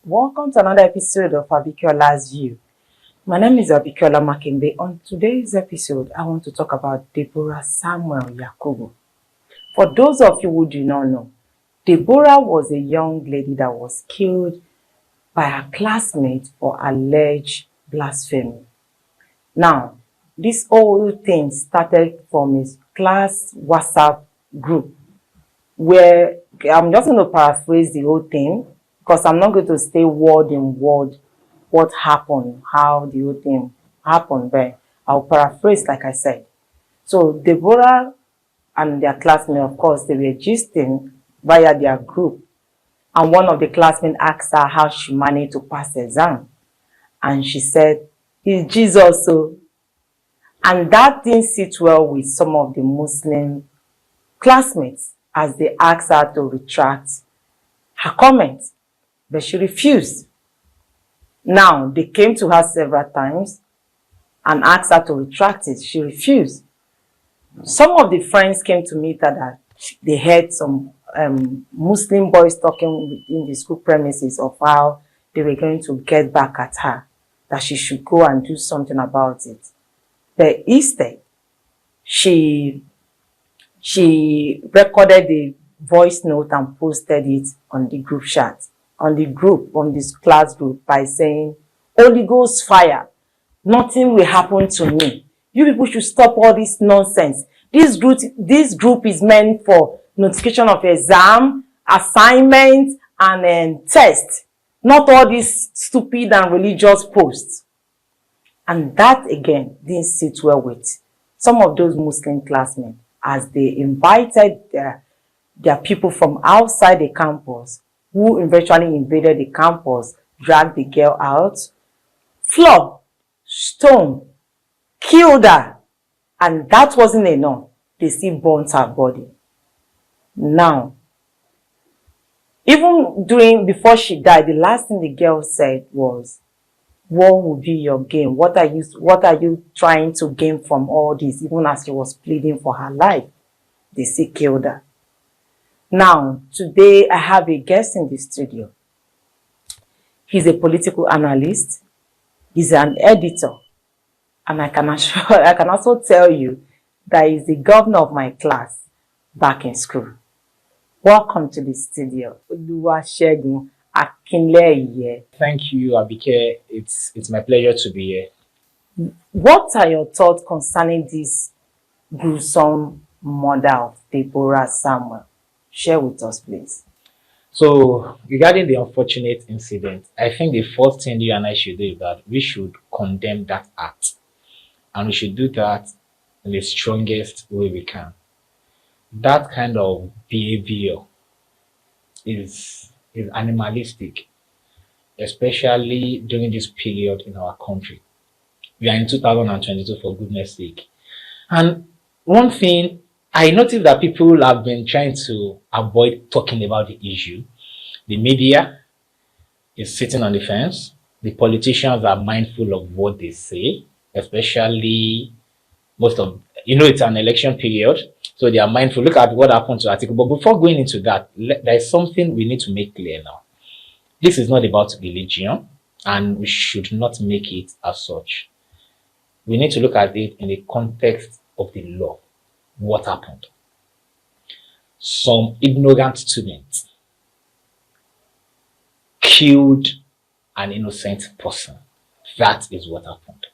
Welcome to another episode of Abikiola's View. My name is Abikiola Makinde. On today's episode, I want to talk about Deborah Samuel Yakubu. For those of you who do not know, Deborah was a young lady that was killed by her classmate for alleged blasphemy. Now, this whole thing started from his class WhatsApp group, where I'm just going to paraphrase the whole thing, because I'm not going to stay word in word what happened, how the whole thing happened, but I'll paraphrase like I said. So Deborah and their classmates, of course, they were gisting via their group. And one of the classmates asked her how she managed to pass the exam. And she said, "It's Jesus." So, and that didn't sit well with some of the Muslim classmates as they asked her to retract her comments. But she refused. Now, they came to her several times and asked her to retract it. She refused. Some of the friends came to meet her that they heard some Muslim boys talking in the school premises of how they were going to get back at her, that she should go and do something about it. But instead, she recorded the voice note and posted it on the group chat. On this class group, by saying, "Holy Ghost fire, nothing will happen to me. You people should stop all this nonsense. This group is meant for notification of exam, assignment, and test, not all these stupid and religious posts." And that again didn't sit well with some of those Muslim classmates, as they invited their people from outside the campus, who eventually invaded the campus, dragged the girl out, flogged, stoned, killed her, and that wasn't enough. They still burnt her body. Now, even before she died, the last thing the girl said was, "What will be your gain? What are you trying to gain from all this?" Even as she was pleading for her life, they still killed her. Now, today I have a guest in the studio. He's a political analyst. He's an editor. And I can also tell you that he's the governor of my class back in school. Welcome to the studio, Oluwasegun Akinleye. Thank you, Abike. It's my pleasure to be here. What are your thoughts concerning this gruesome murder of Deborah Samuel? Share with us, please. So, regarding the unfortunate incident, I think the first thing you and I should do is that we should condemn that act. And we should do that in the strongest way we can. That kind of behavior is animalistic, especially during this period in our country. We are in 2022, for goodness sake. And one thing, I noticed that people have been trying to avoid talking about the issue. The media is sitting on the fence. The politicians are mindful of what they say, especially it's an election period, so they are mindful. Look at what happened to Atiku. But before going into that, there is something we need to make clear now. This is not about religion, and we should not make it as such. We need to look at it in the context of the law. What happened? Some ignorant students killed an innocent person. That is what happened.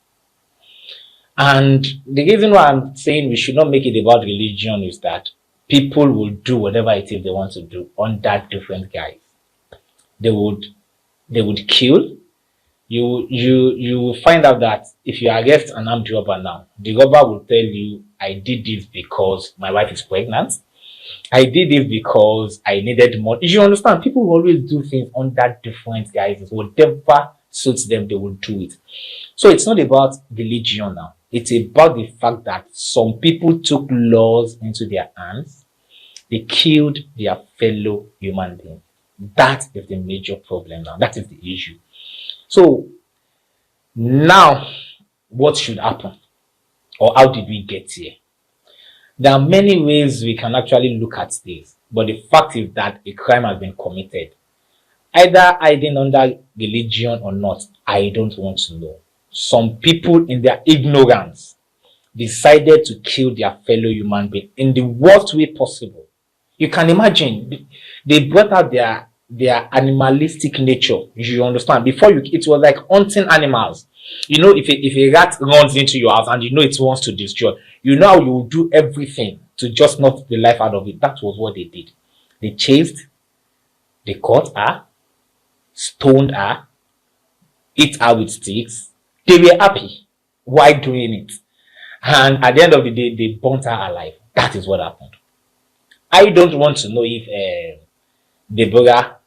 And the reason why I'm saying we should not make it about religion is that people will do whatever it is they want to do under different guise. They would kill. You will find out that if you arrest an armed robber now, the robber will tell you, "I did this because my wife is pregnant. I did this because I needed more." You understand? People will always do things under different guises. Whatever suits them, they will do it. So it's not about religion now. It's about the fact that some people took laws into their hands. They killed their fellow human beings. That is the major problem now. That is the issue. So now, what should happen? Or how did we get here? There are many ways we can actually look at this, but the fact is that a crime has been committed. Either hiding under religion or not, I don't want to know. Some people, in their ignorance, decided to kill their fellow human being in the worst way possible. You can imagine they brought out their animalistic nature. You understand? Before it was like hunting animals. You know, if a rat runs into your house and you know it wants to destroy, you know how you will do everything to just knock the life out of it. That was what they did. They chased, they caught her, stoned her, hit her with sticks. They were happy while doing it. And at the end of the day, they burnt her alive. That is what happened. I don't want to know if Deborah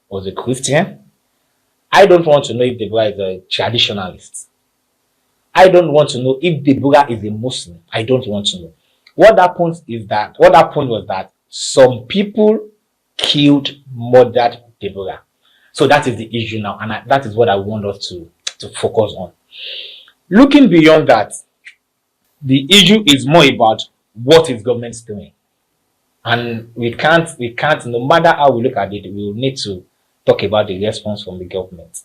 was a Christian. I don't want to know if Deborah is a traditionalist. I don't want to know if Deborah is a Muslim. I don't want to know. What happened was that some people killed, murdered Deborah. So that is the issue now, and that is what I want us to focus on. Looking beyond that, the issue is more about what is government doing. And we can't, no matter how we look at it, we will need to talk about the response from the government.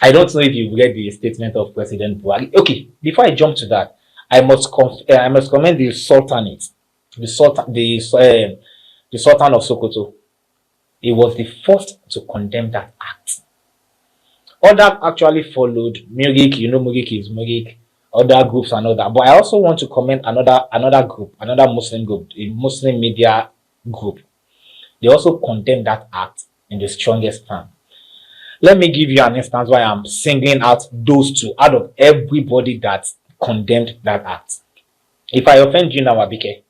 I don't know if you've read the statement of President Buhari. Okay, before I jump to that, I must commend the Sultanate, the Sultan of Sokoto. He was the first to condemn that act. Others actually followed. Murik, you know, Murik is Murik. Other groups and all that. But I also want to commend another group, another Muslim group, a Muslim media group. They also condemned that act in the strongest term. Let me give you an instance why I'm singling out those two out of everybody that condemned that act. If I offend you now, Abike,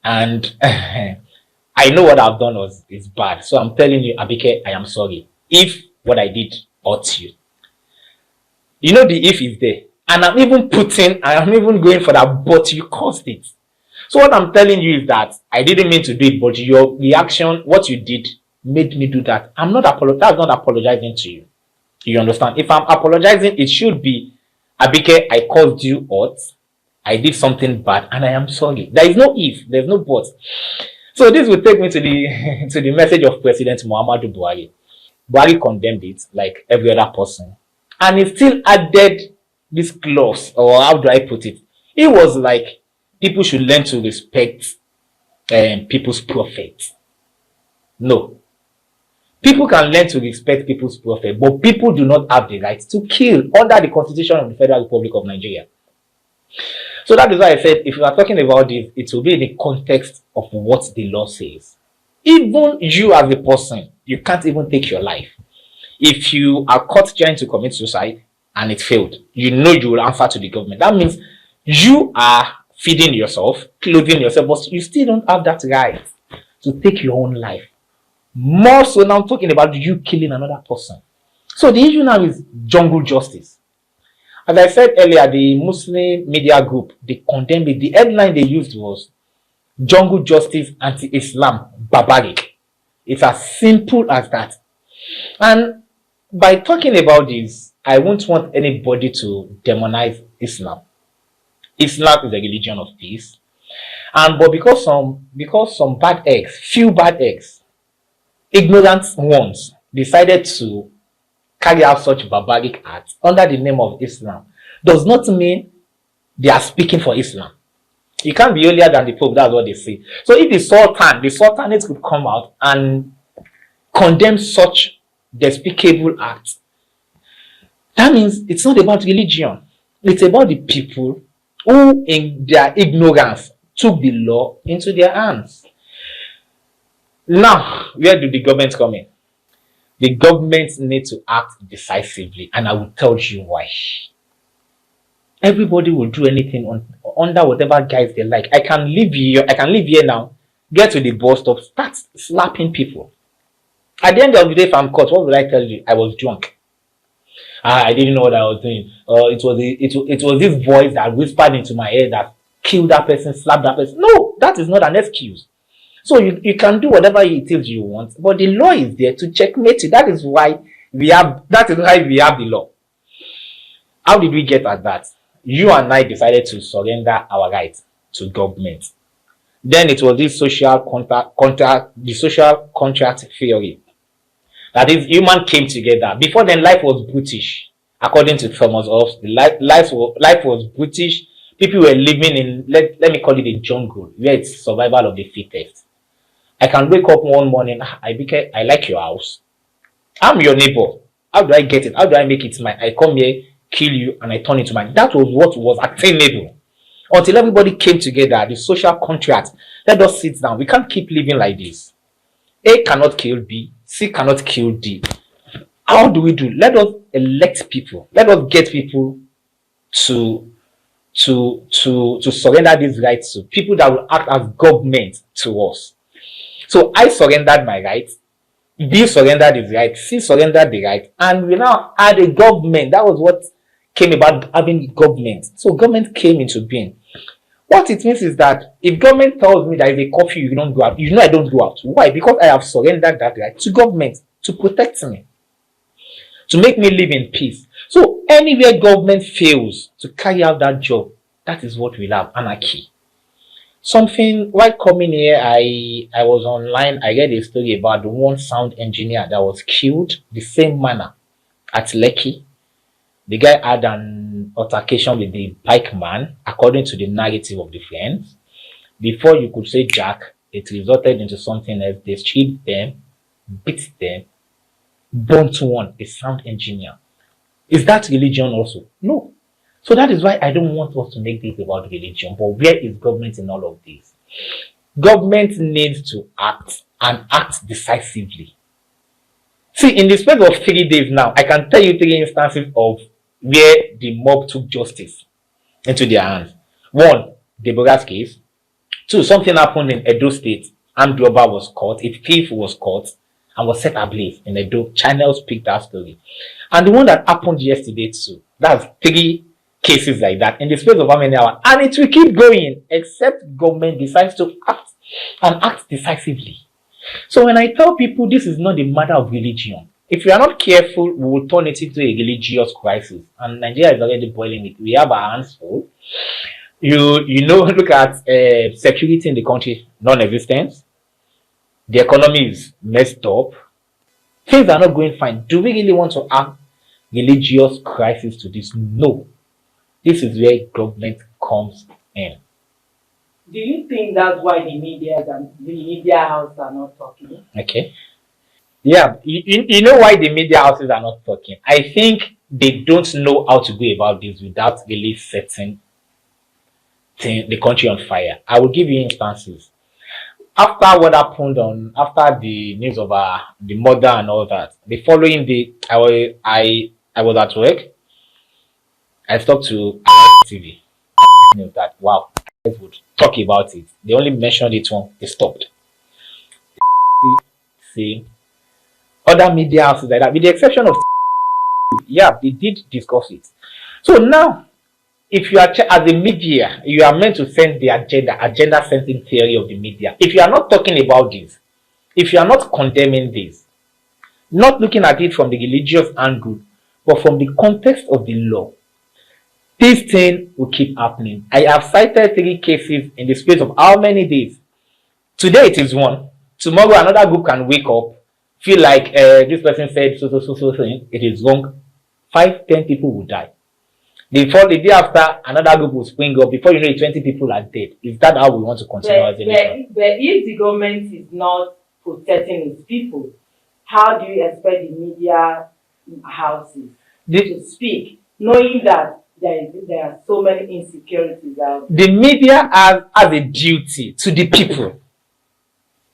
and I know what I've done is bad, so I'm telling you, Abike, I am sorry if what I did hurt you. You know the if is there. And I'm even going for that, but you caused it. So what I'm telling you is that I didn't mean to do it, but your reaction, what you did, made me do that. That's not apologizing to you. You understand? If I'm apologizing, it should be, Abike, I caused you hurt. I did something bad, and I am sorry. There is no if, there's no but. So this will take me to the to the message of President Muhammadu Buhari. Buhari condemned it like every other person, and he still added this clause, or how do I put it? It was like people should learn to respect people's prophet. No. People can learn to respect people's prophet, but people do not have the right to kill under the Constitution of the Federal Republic of Nigeria. So that is why I said, if you are talking about this, it will be in the context of what the law says. Even you as a person, you can't even take your life. If you are caught trying to commit suicide, and it failed, you know you will answer to the government. That means you are feeding yourself, clothing yourself, but you still don't have that right to take your own life. More so now, I'm talking about you killing another person. So the issue now is jungle justice. As I said earlier, the Muslim media group, they condemned it. The headline they used was Jungle Justice Anti-Islam Barbaric. It's as simple as that. And by talking about this, I won't want anybody to demonize Islam. Islam is a religion of peace. But because some bad eggs, few bad eggs, ignorant ones, decided to carry out such barbaric acts under the name of Islam, does not mean they are speaking for Islam. You can't be holier than the Pope, that's what they say. So if the Sultanate could come out and condemn such despicable acts, that means it's not about religion. It's about the people who, in their ignorance, took the law into their hands. Now, where do the government come in? The government need to act decisively, and I will tell you why. Everybody will do anything under whatever guise they like. I can live here now, get to the bus stop, start slapping people. At the end of the day, if I'm caught, what will I tell you? I was drunk. I didn't know what I was doing. It was this voice that whispered into my ear that killed that person, slapped that person. No, that is not an excuse. So you can do whatever it is you want, but the law is there to checkmate you. That is why we have the law. How did we get at that? You and I decided to surrender our rights to government. Then it was this the social contract theory. That is, human came together. Before then, life was brutish. According to Thomas Hobbes, life was brutish. People were living in, let me call it a jungle, where it's survival of the fittest. I can wake up one morning, I like your house. I'm your neighbor. How do I get it? How do I make it mine? I come here, kill you, and I turn it to mine. That was what was attainable. Until everybody came together, the social contract. Let us sit down. We can't keep living like this. A cannot kill B. C cannot kill D. How do we do? Let us elect people. Let us get people to surrender these rights to people that will act as government to us. So I surrendered my rights. B surrendered his right. C surrendered the right. And we now had a government. That was what came about having government. So government came into being. What it means is that if government tells me that if a curfew you don't go out, you know I don't go out. Why? Because I have surrendered that right to government to protect me, to make me live in peace. So anywhere government fails to carry out that job, that is what we'll have, anarchy. Something, while coming here, I was online, I read a story about the one sound engineer that was killed the same manner at Lekki. The guy had an altercation with the bike man, according to the narrative of the friends. Before you could say Jack, it resulted into something else. They stripped them, beat them, burnt one, a sound engineer. Is that religion also? No. So that is why I don't want us to make this about religion. But where is government in all of this? Government needs to act and act decisively. See, in the space of 3 days now, I can tell you 3 instances of where the mob took justice into their hands. 1, Deborah's case. 2, something happened in Edo State. Armed robber was caught, a thief was caught, and was set ablaze in Edo. Channels picked that story. And the one that happened yesterday too. That's 3 cases like that in the space of how many hours? And it will keep going, except government decides to act and act decisively. So when I tell people this is not a matter of religion, if we are not careful, we will turn it into a religious crisis. And Nigeria is already boiling it. We have our hands full. You know, look at security in the country, non-existent. The economy is messed up. Things are not going fine. Do we really want to add religious crisis to this? No. This is where government comes in. Do you think that's why the media house are not talking? Okay. Yeah, you know why the media houses are not talking? I think they don't know how to go about this without really setting the country on fire. I will give you instances. After what happened after the news of the murder and all that, the following day I was at work. I stopped to TV. That wow, guys would talk about it. They only mentioned it once. They stopped. See, other media houses like that, with the exception of yeah, they did discuss it. So now, if you are as a media, you are meant to send the agenda sensing theory of the media. If you are not talking about this, if you are not condemning this, not looking at it from the religious angle, but from the context of the law, this thing will keep happening. I have cited 3 cases in the space of how many days? Today it is 1. Tomorrow another group can wake up, feel like this person said so thing. It is wrong. 5, 10 people will die. The day after, another group will spring up. Before you know it, 20 people are dead. Is that how we want to continue as a nation? But if the government is not protecting its people, how do you expect the media houses to speak, knowing that there are so many insecurities out there? The media has a duty to the people.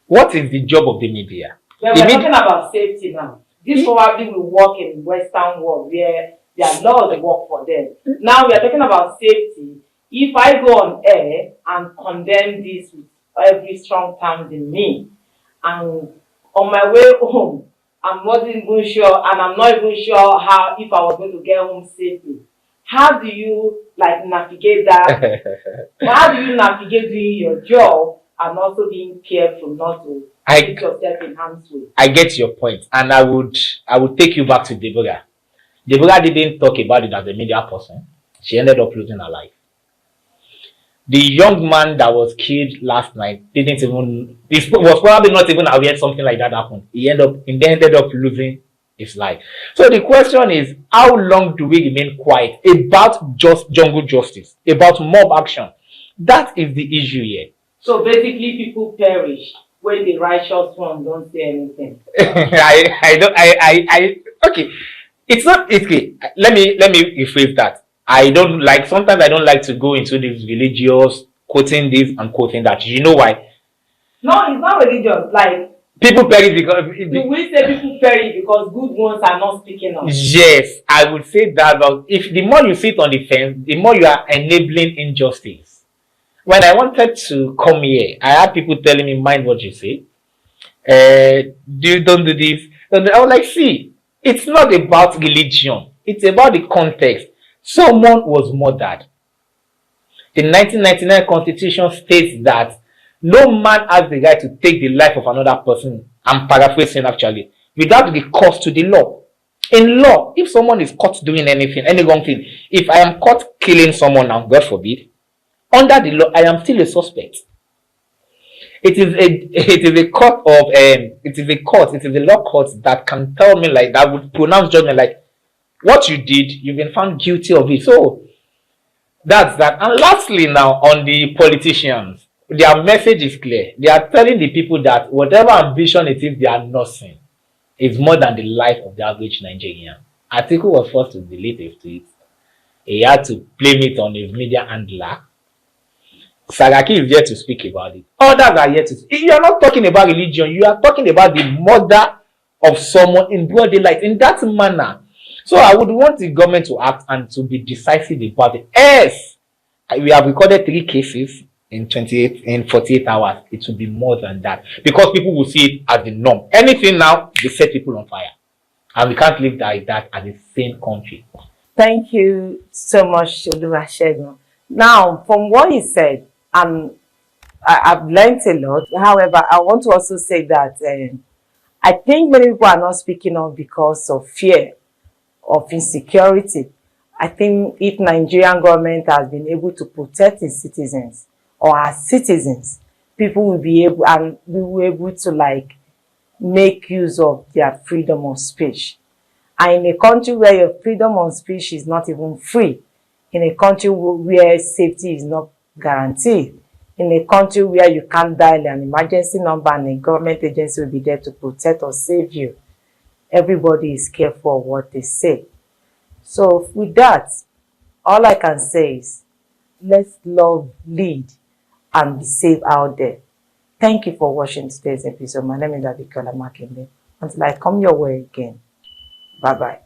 What is the job of the media? Well, we're talking about safety now. This probably will work in Western world where their laws work for them. Now we are talking about safety. If I go on air and condemn this with every strong terms in me, and on my way home, I wasn't even sure, and I'm not even sure if I was going to get home safely. How do you navigate that? How do you navigate doing your job and also being careful not to put yourself in harm's way? I get your point, and I would take you back to Deborah. Deborah didn't talk about it as a media person. She ended up losing her life. The young man that was killed last night didn't even, he was probably not even aware something like that happened. He ended up losing his life. So the question is, how long do we remain quiet about just jungle justice, about mob action? That is the issue here. So basically, people perish when the righteous one don't say anything. Okay. It's not okay. Let me rephrase that. Sometimes I don't like to go into these religious quoting this and quoting that. You know why? No, it's not religious. Like, People perish because do we say people perish because good ones are not speaking up? yes, I would say that, but if the more you sit on the fence, the more you are enabling injustice. When I wanted to come here, I had people telling me, mind what you say. Don't do this. I was like, see, it's not about religion. It's about the context. Someone was murdered. The 1999 Constitution states that no man has the right to take the life of another person. I'm paraphrasing actually, without recourse to the law. In law, if someone is caught doing anything, any wrong thing, if I am caught killing someone now, God forbid, under the law, I am still a suspect. It is a court of it is a law court that can tell me, like, that would pronounce judgment like what you did, you've been found guilty of it. So that's that. And lastly, now on the politicians, their message is clear. They are telling the people that whatever ambition it is they are nursing is more than the life of the average Nigerian. Atiku was forced to delete his tweet. He had to blame it on his media handler. Saraki is yet to speak about it. Others are yet to speak. You are not talking about religion. You are talking about the murder of someone in broad daylight in that manner. So I would want the government to act and to be decisive about it. Yes, we have recorded 3 cases in 48 hours. It will be more than that because people will see it as the norm. Anything now, they set people on fire, and we can't live like that as a sane country. Thank you so much, Oluwasegun. Now, from what you said, I've learned a lot. However, I want to also say that I think many people are not speaking up because of fear, of insecurity. I think if Nigerian government has been able to protect its citizens or our citizens, people will be able and we will be able to like make use of their freedom of speech. And in a country where your freedom of speech is not even free, in a country where safety is not guaranteed, in a country where you can't dial an emergency number and a government agency will be there to protect or save you, everybody is careful of what they say. So with that, all I can say is, let's love lead and be safe out there. Thank you for watching today's episode. My name is Oluwasegun Akinleye. Until I come your way again. Bye-bye.